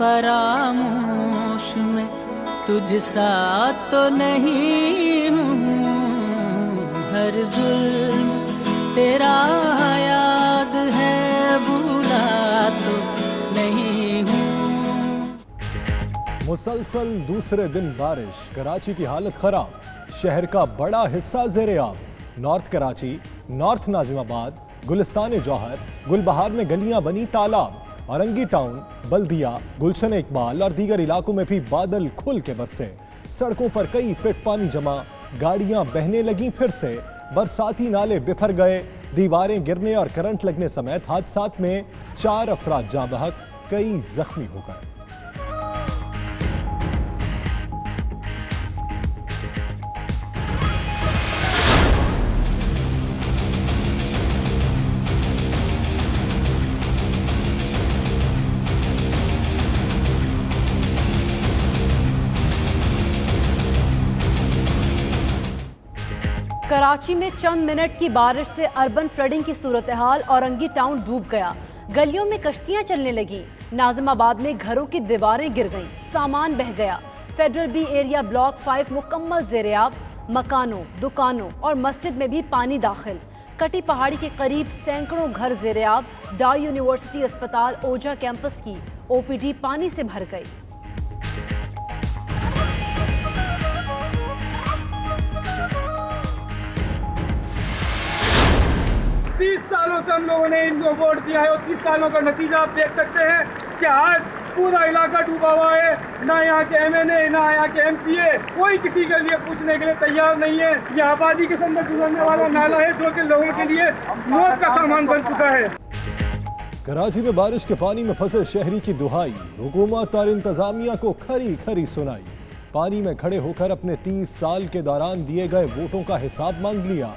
फरामोश में तुझ सा तो नहीं हूँ, हर जुल्म तेरा याद है, भूला तो नहीं हूँ। मुसलसल दूसरे दिन बारिश, कराची की हालत खराब, शहर का बड़ा हिस्सा ज़ेरे-आब। नॉर्थ कराची, नॉर्थ नाजिमाबाद, गुलिस्तान जौहर, गुलबहार में गलियां बनी तालाब। औरंगी टाउन, बल्दिया, गुलशन इकबाल और दीगर इलाकों में भी बादल खुल के बरसे। सड़कों पर कई फीट पानी जमा, गाड़ियां बहने लगीं फिर से, बरसाती नाले बिफर गए, दीवारें गिरने और करंट लगने समेत हादसात में 4 अफराद जाँ बहक, कई जख्मी हो गए। कराची में चंद मिनट की बारिश से अर्बन फ्लडिंग की सूरत हाल, औरंगी टाउन डूब गया, गलियों में कश्तियां चलने लगी, नाजिमाबाद में घरों की दीवारें गिर गईं, सामान बह गया। फेडरल बी एरिया ब्लॉक 5 मुकम्मल ज़ेरे-आब, मकानों, दुकानों और मस्जिद में भी पानी दाखिल। कटी पहाड़ी के करीब सैकड़ों घर ज़ेरे-आब। डाई यूनिवर्सिटी अस्पताल ओझा कैंपस की OPD पानी से भर गई। 30 सालों से हम लोगों ने इनको वोट दिया है और 30 सालों का नतीजा आप देख सकते हैं कि आज पूरा इलाका डूबा हुआ है। ना यहाँ के MNA, ना यहाँ के MCA, कोई किसी के लिए पूछने के लिए तैयार नहीं है। यह आबादी के अंदर गुजरने वाला नाला है जो कि लोगों के लिए मौत का सामान बन चुका है। कराची में बारिश के पानी में फंसे शहरी की दुहाई, हुकूमत और इंतजामिया को खरी खरी सुनाई। पानी में खड़े होकर अपने 30 साल के दौरान दिए गए वोटों का हिसाब मांग लिया।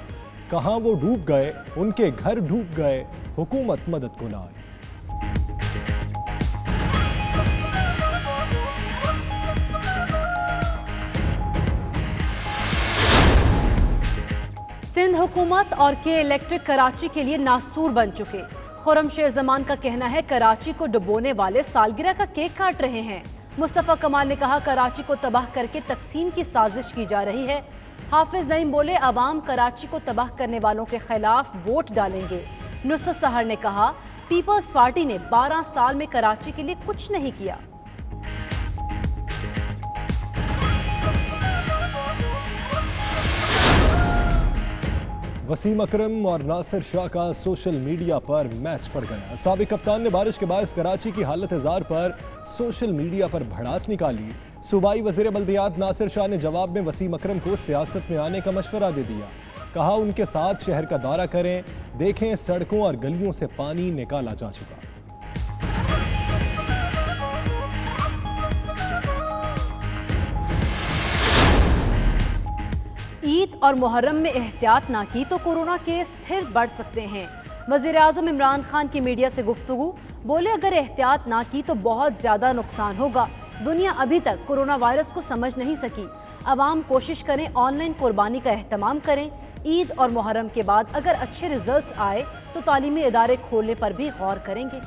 कहां वो डूब गए, उनके घर डूब गए, हुकूमत मदद को ना आई। सिंध हुकूमत और के इलेक्ट्रिक कराची के लिए नासूर बन चुके। खुर्रमशेर जमान का कहना है कराची को डुबोने वाले सालगिरह का केक काट रहे हैं। मुस्तफा कमाल ने कहा कराची को तबाह करके तकसीम की साजिश की जा रही है। हाफिज नईम बोले अवाम कराची को तबाह करने वालों के खिलाफ वोट डालेंगे। नुसरत सहर ने कहा पीपल्स पार्टी ने 12 साल में कराची के लिए कुछ नहीं किया। वसीम अकरम और नासिर शाह का सोशल मीडिया पर मैच पड़ गया। साबिक कप्तान ने बारिश के बायस कराची की हालत जार पर सोशल मीडिया पर भड़ास निकाली। सूबाई वज़ीर बल्दियात नासिर शाह ने जवाब में वसीम अकरम को सियासत में आने का मशवरा दे दिया। कहा उनके साथ शहर का दौरा करें, देखें सड़कों और गलियों से पानी निकाला जा चुका। ईद और मुहर्रम में एहतियात ना की तो कोरोना केस फिर बढ़ सकते हैं। वज़ीर आज़म इमरान खान की मीडिया से गुफ्तगू, बोले अगर एहतियात ना की तो बहुत ज़्यादा नुकसान होगा। दुनिया अभी तक कोरोना वायरस को समझ नहीं सकी। अवाम कोशिश करें ऑनलाइन कुर्बानी का एहतमाम करें। ईद और मुहर्रम के बाद अगर अच्छे रिजल्ट्स आए तो तालीमी इदारे खोलने पर भी गौर करेंगे।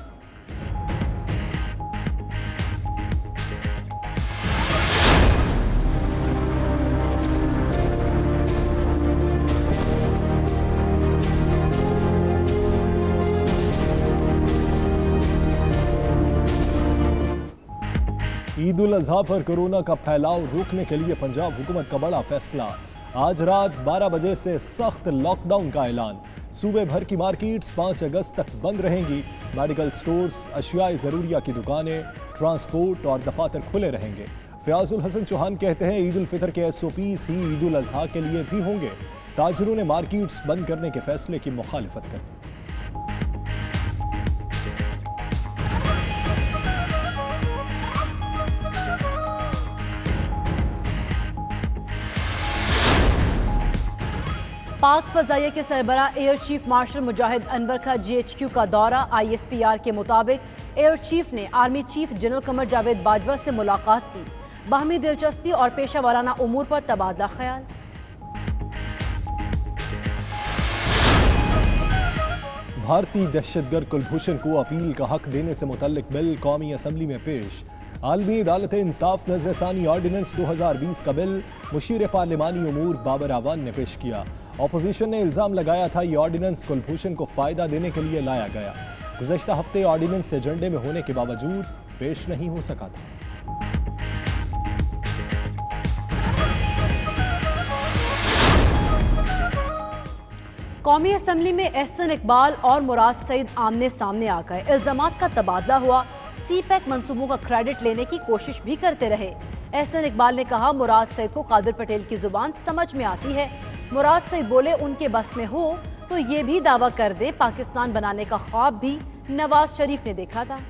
ईद उल अजहा पर कोरोना का फैलाव रोकने के लिए पंजाब हुकूमत का बड़ा फैसला। आज रात 12 बजे से सख्त लॉकडाउन का ऐलान। सूबे भर की मार्केट्स 5 अगस्त तक बंद रहेंगी। मेडिकल स्टोर्स, अशियाए ज़रूरिया की दुकानें, ट्रांसपोर्ट और दफातर खुले रहेंगे। फयाजुल हसन चौहान कहते हैं ईद उल फितर के SOPs ही ईद उल अजहा के लिए भी होंगे। ताजरों ने मार्केट्स बंद करने के फैसले की मुखालिफत कर दी। पाक फजाइया के सरबराह एयर चीफ मार्शल मुजाहिद अनवर का GHQ का दौरा। ISPR के मुताबिक एयर चीफ ने army chief general Qamar Javed Bajwa से मुलाकात की। बाहमी दिलचस्पी और पेशा वाराना उमूर पर तबादला ख्याल। भारतीय दहशतगर्द कुलभूषण को अपील का हक देने से मुतल्लिक बिल कौमी असम्बली में पेश। आलमी अदालत इंसाफ नजरसानी ऑर्डिनेंस 2020 का बिल मुशीर पार्लिमानी उमूर बाबर आवान ने पेश किया। ऑपोजिशन ने इल्जाम लगाया था ये ऑर्डिनेंस कुलभूषण को फायदा देने के लिए लाया गया। गुज़श्ता हफ्ते ऑर्डिनेंस एजेंडे में होने के बावजूद पेश नहीं हो सका था। कौमी असम्बली में एहसन इकबाल और मुराद सईद आमने सामने आ गए। इल्जामात का तबादला हुआ। सीपैक मंसूबों का क्रेडिट लेने की कोशिश भी करते रहे। एहसन इकबाल ने कहा मुराद सईद को कादिर पटेल की जुबान समझ में आती है। मुराद सईद बोले उनके बस में हो तो ये भी दावा कर दे पाकिस्तान बनाने का ख्वाब भी नवाज शरीफ ने देखा था।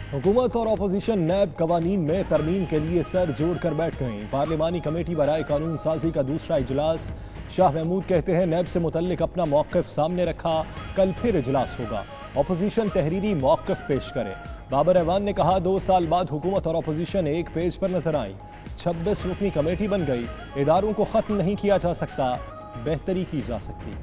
हुकूमत और अपोजिशन नैब कवानीन में तरमीम के लिए सर जोड़कर बैठ गए। पार्लिमानी कमेटी बराए कानून साजी का दूसरा इजलास। शाह महमूद कहते हैं नैब से मुतल्लिक अपना मौक़िफ़ सामने रखा, कल फिर इजलास होगा। अपोजिशन तहरीरी मौक़िफ़ पेश करे। बाबर ऐवान ने कहा 2 साल बाद हुकूमत और अपोजिशन एक पेज पर नजर आई। 26 रुकनी कमेटी बन गई। इदारों को ख़त्म नहीं किया जा सकता, बेहतरी की जा सकती।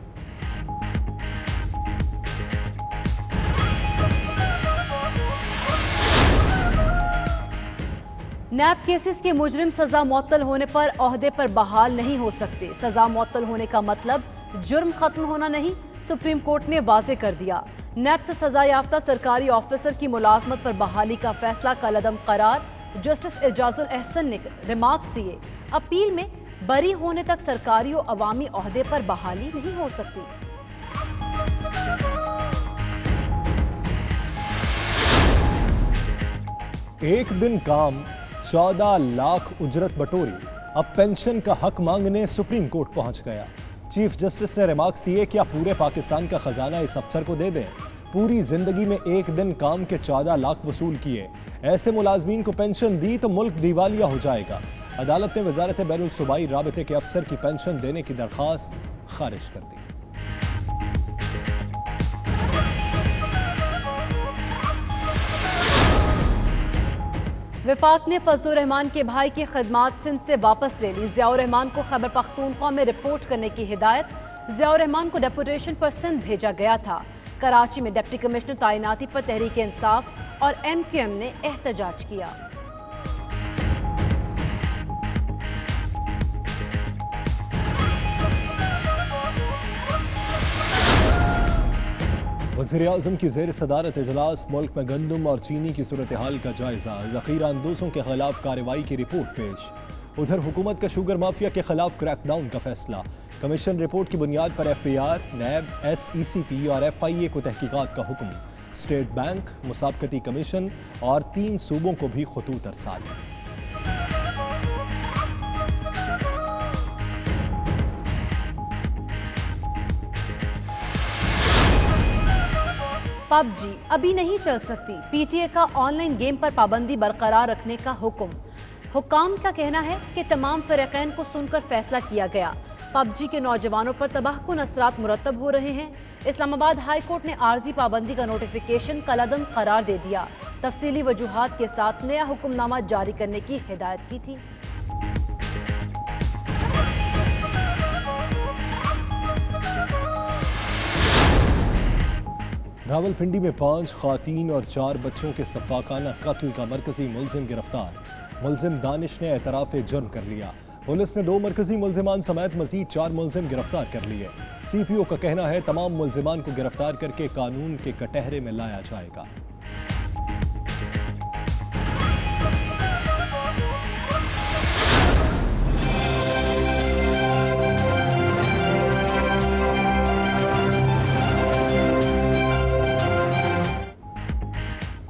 नैब केसेस के मुजरिम सजा मुअत्तल होने पर ओहदे पर बहाल नहीं हो सकते। सजा मुअत्तल होने का मतलब जुर्म खत्म होना नहीं, सुप्रीम कोर्ट ने वाज़ेह कर दिया। नैब से सजा याफ्ता सरकारी ऑफिसर की मुलाजमत पर बहाली का फैसला कलअदम करार। जस्टिस एजाजुल एहसन ने रिमार्क्स दिए। अपील में बरी होने तक सरकारी और अवामी ओहदे पर बहाली नहीं हो सकती। एक दिन काम 14 लाख उजरत बटोरी, अब पेंशन का हक मांगने सुप्रीम कोर्ट पहुंच गया। चीफ जस्टिस ने रिमार्क्स किए क्या पूरे पाकिस्तान का खजाना इस अफसर को दे दें। पूरी जिंदगी में एक दिन काम के 14 लाख वसूल किए, ऐसे मुलाजमीन को पेंशन दी तो मुल्क दिवालिया हो जाएगा। अदालत ने वजारत बैनुल सूबाई राबते के अफसर की पेंशन देने की दरख्वास्त खारिज कर दी। वफाक ने फजलुर रहमान के भाई की खिदमात सिंध से वापस ले ली। ज़ियाउर रहमान को खैबर पख्तूनख्वा में रिपोर्ट करने की हिदायत। ज़ियाउर रहमान को डेपुटेशन पर सिंध भेजा गया था। कराची में डिप्टी कमिश्नर तैनाती पर तहरीक इंसाफ और MQM ने एहतजाज किया। वज़ीर-ए-आज़म की ज़ेर सदारत इजलास। मुल्क में गंदम और चीनी की सूरत हाल का जायजा। ज़ख़ीरा अंदोज़ों के खिलाफ कार्रवाई की रिपोर्ट पेश। उधर हुकूमत का शुगर माफिया के खिलाफ क्रैकडाउन का फैसला। कमीशन रिपोर्ट की बुनियाद पर FPR, नैब, SECP और FIA को तहकीकात का हुक्म। स्टेट बैंक, मुसाबकती कमीशन और 3 सूबों को भी खतूत अरसाल। PUBG अभी नहीं चल सकती। PTA का ऑनलाइन गेम पर पाबंदी बरकरार रखने का हुक्म। हुक्काम का कहना है कि तमाम फ़रीक़ैन को सुनकर फैसला किया गया। PUBG के नौजवानों पर तबाहकुन असरात मुरतब हो रहे हैं। इस्लामाबाद हाई कोर्ट ने आर्जी पाबंदी का नोटिफिकेशन कलअदम करार दे दिया। तफसीली वजूहात के साथ नया हुक्मनामा जारी करने की हिदायत की थी। रावलपिंडी में 5 ख़वातीन और 4 बच्चों के सफाकाना कत्ल का मरकजी मुलजिम गिरफ्तार। मुलजिम दानिश ने एतराफ़ जुर्म कर लिया। पुलिस ने 2 मरकजी मुलजिमान समेत मजीद 4 मुलजिम गिरफ्तार कर लिए। CPO का कहना है तमाम मुलजिमान को गिरफ्तार करके कानून के कटहरे में लाया जाएगा।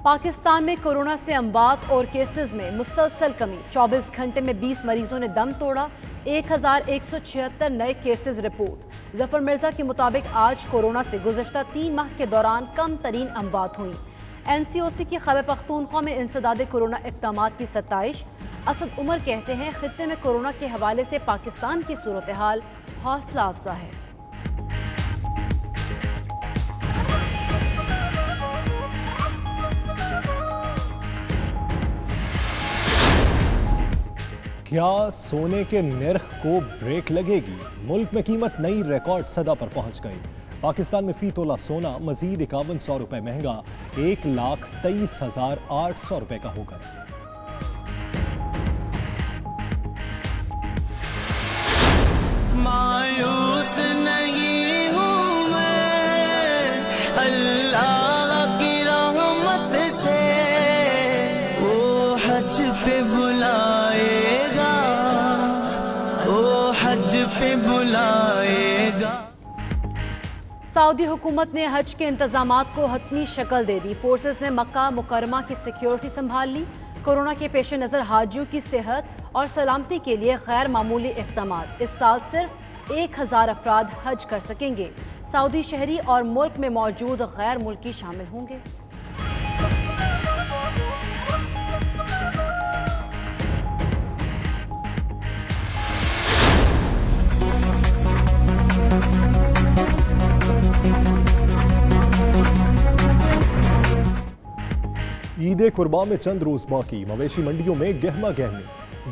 पाकिस्तान में कोरोना से अमवात और केसेस में मुसलसल कमी। 24 घंटे में 20 मरीजों ने दम तोड़ा। 1176 नए केसेस रिपोर्ट। जफर मिर्जा के मुताबिक आज कोरोना से गुज़श्ता 3 माह के दौरान कम तरीन अमवात हुई। NCOC की खैबर पख्तूनख्वा में इंसदाद कोरोना इक़दामात की 27। असद उमर कहते हैं खित्ते में कोरोना के हवाले से पाकिस्तान की सूरत हाल हौसला अफजा है। क्या सोने के निर्ख को ब्रेक लगेगी? मुल्क में कीमत नई रिकॉर्ड सदा पर पहुंच गई। पाकिस्तान में फी तोला सोना मजीद 5100 रुपए महंगा 1,23,800 रुपए का हो गया। मायूस नहीं हूँ मैं अल्लाह की रहमत से, वो हज पे बुलाएगा, वो हज पे बुलाएगा। सऊदी हुकूमत ने हज के इंतजामात को हतमी शक्ल दे दी। फोर्सेस ने मक्का मुकरमा की सिक्योरिटी संभाल ली। कोरोना के पेश नज़र हाजियों की सेहत और सलामती के लिए गैर मामूली इक़दामात। इस साल सिर्फ 1000 अफराद हज कर सकेंगे। सऊदी शहरी और मुल्क में मौजूद गैर मुल्की शामिल होंगे। ईद कुर्बा में चंद रोज बाकी, मवेशी मंडियों में गहमा गहमी,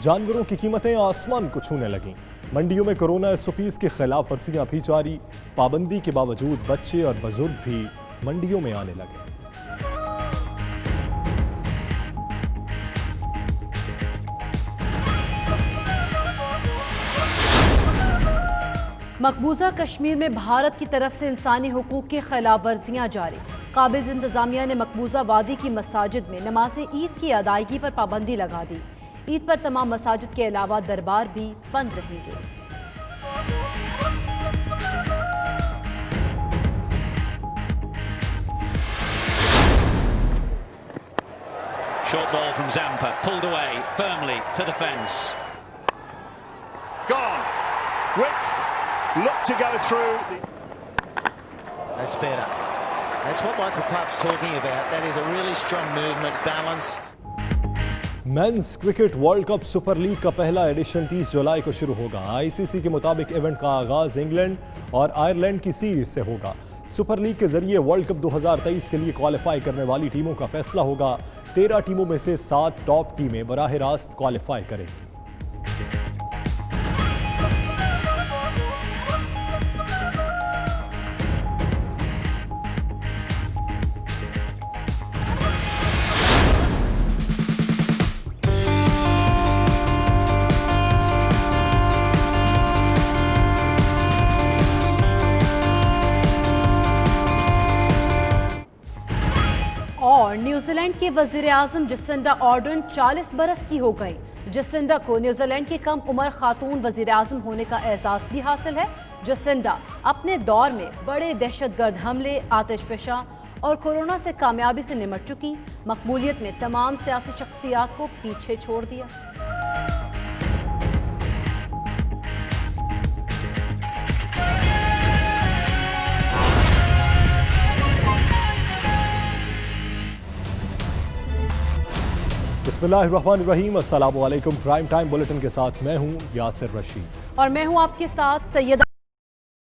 जानवरों की कीमतें आसमान को छूने लगीं। मंडियों में कोरोना SOPs की खिलाफ वर्जियां भी जारी। पाबंदी के बावजूद बच्चे और बुजुर्ग भी मंडियों में आने लगे। मकबूजा कश्मीर में भारत की तरफ से इंसानी हुकूक की खिलाफ वर्जियाँ जारी। काबिज इंतजामिया ने मकबूजा वादी की मसाजिद में नमाज ईद की अदायगी पर पाबंदी लगा दी। ईद पर तमाम मसाजिद के अलावा दरबार भी बंद रहेंगे। Short ball from Zampa, pulled away firmly to the fence. Gone. Width. Look to go through. That's better. That's what Michael Clark's talking about. That is a really strong movement, balanced. Men's cricket world cup super league का पहला addition 30 जुलाई को शुरू होगा। ICC के मुताबिक event का आगाज England और आयरलैंड की सीरीज से होगा। सुपर लीग के जरिए वर्ल्ड कप 2023 के लिए क्वालिफाई करने वाली टीमों का फैसला होगा। 13 टीमों में से 7 टॉप टीमें बराह रास्त क्वालिफाई करेंगी। और न्यूजीलैंड के वजीर आजम जसिंडा आर्डर्न 40 बरस की हो गई। जसिंडा को न्यूजीलैंड की कम उम्र खातून वजीर आजम होने का एजाज भी हासिल है। जसिंडा अपने दौर में बड़े दहशतगर्द हमले, आतिशफशा और कोरोना से कामयाबी से निमट चुकी। मकबूलियत में तमाम सियासी शख्सियात को पीछे छोड़ दिया। बिस्मिल्लाहिर्रहमानिर्रहीम, अस्सलाम वालेकुम। प्राइम टाइम बुलेटिन के साथ मैं हूं यासिर रशीद और मैं हूं आपके साथ सैयदा।